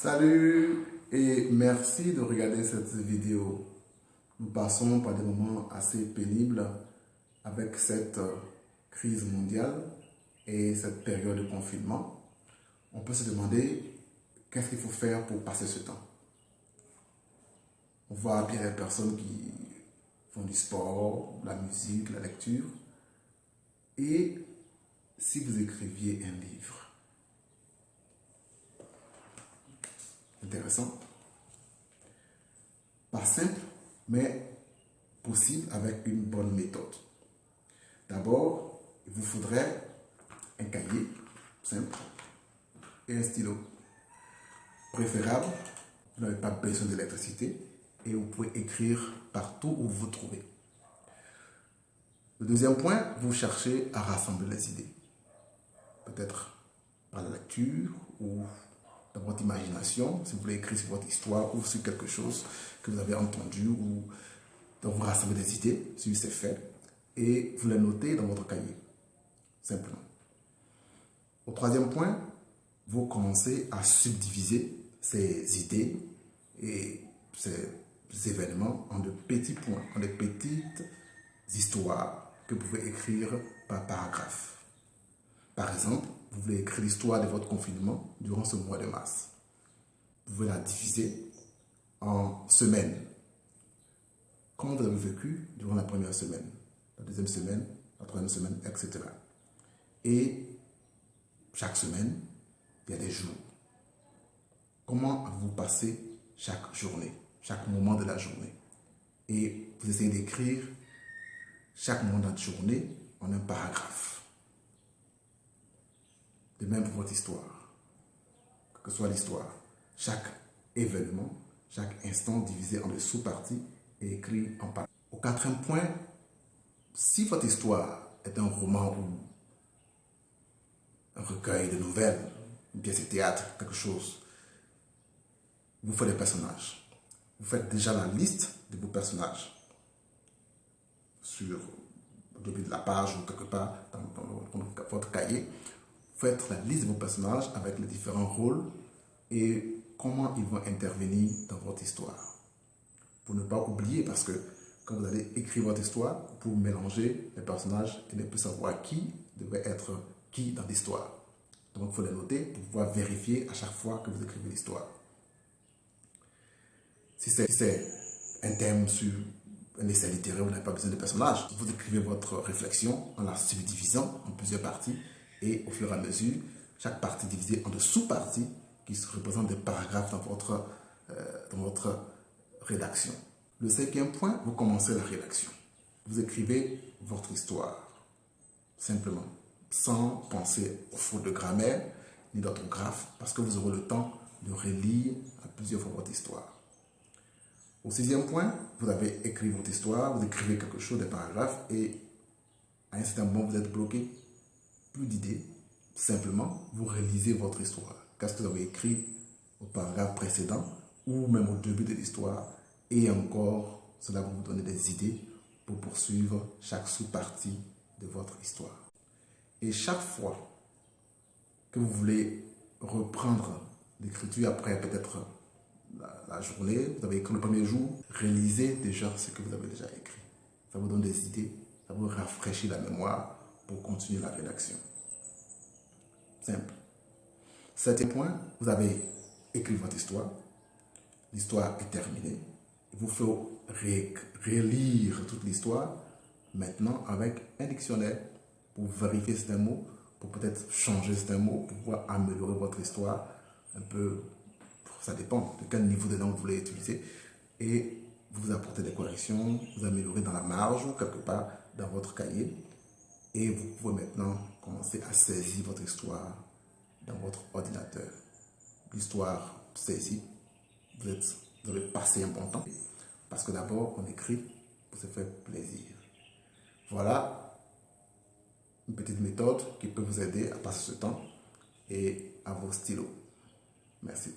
Salut et merci de regarder cette vidéo. Nous passons par des moments assez pénibles avec cette crise mondiale et cette période de confinement. On peut se demander qu'est-ce qu'il faut faire pour passer ce temps. On voit bien les personnes qui font du sport, la musique, la lecture. Et si vous écriviez un livre? Intéressant. Pas simple, mais possible avec une bonne méthode. D'abord, il vous faudrait un cahier simple et un stylo. Préférable, vous n'avez pas besoin d'électricité et vous pouvez écrire partout où vous vous trouvez. Le deuxième point, vous cherchez à rassembler les idées. Peut-être par la lecture ou dans votre imagination, si vous voulez écrire sur votre histoire ou sur quelque chose que vous avez entendu, ou donc vous rassemblez des idées sur ces faits et vous les notez dans votre cahier, simplement. Au troisième point, vous commencez à subdiviser ces idées et ces événements en de petits points, en de petites histoires que vous pouvez écrire par paragraphe. Par exemple, vous voulez écrire l'histoire de votre confinement durant ce mois de mars. Vous pouvez la diviser en semaines. Comment vous avez vécu durant la première semaine, la deuxième semaine, la troisième semaine, etc. Et chaque semaine, il y a des jours. Comment vous passez chaque journée, chaque moment de la journée? Et vous essayez d'écrire chaque moment de la journée en un paragraphe. De même pour votre histoire, que soit l'histoire, chaque événement, chaque instant divisé en des sous-parties et écrit en parties. Au quatrième point, si votre histoire est un roman ou un recueil de nouvelles, une pièce de théâtre, quelque chose, vous faites des personnages. Vous faites déjà la liste de vos personnages sur le début de la page ou quelque part dans votre cahier. Faites la liste de vos personnages avec les différents rôles et comment ils vont intervenir dans votre histoire. Pour ne pas oublier, parce que quand vous allez écrire votre histoire, vous pouvez mélanger les personnages et ne plus savoir qui devrait être qui dans l'histoire. Donc il faut les noter pour pouvoir vérifier à chaque fois que vous écrivez l'histoire. Si c'est un thème sur un essai littéraire, vous n'avez pas besoin de personnages. Vous écrivez votre réflexion en la subdivisant en plusieurs parties. Et au fur et à mesure, chaque partie divisée en de sous-parties qui se représentent des paragraphes dans votre rédaction. Le cinquième point, vous commencez la rédaction. Vous écrivez votre histoire, simplement, sans penser aux fautes de grammaire ni d'orthographe, parce que vous aurez le temps de relire à plusieurs fois votre histoire. Au sixième point, vous avez écrit votre histoire, vous écrivez quelque chose, des paragraphes, et à un certain moment, vous êtes bloqué. Plus d'idées, simplement, vous réalisez votre histoire. Qu'est-ce que vous avez écrit au paragraphe précédent ou même au début de l'histoire, et encore, cela va vous donner des idées pour poursuivre chaque sous-partie de votre histoire. Et chaque fois que vous voulez reprendre l'écriture après peut-être la journée, vous avez écrit le premier jour, réalisez déjà ce que vous avez déjà écrit. Ça vous donne des idées, ça vous rafraîchit la mémoire pour continuer la rédaction. Simple. Septième point, vous avez écrit votre histoire. L'histoire est terminée. Il vous faut relire toute l'histoire maintenant avec un dictionnaire pour vérifier certains mots, pour peut-être changer certains mots, pour pouvoir améliorer votre histoire un peu. Ça dépend de quel niveau de langue vous voulez utiliser. Et vous apportez des corrections, vous améliorez dans la marge ou quelque part dans votre cahier. Et vous pouvez maintenant commencer à saisir votre histoire dans votre ordinateur. L'histoire saisie, vous avez passé un bon temps. Parce que d'abord, on écrit pour se faire plaisir. Voilà une petite méthode qui peut vous aider à passer ce temps et à vos stylos. Merci.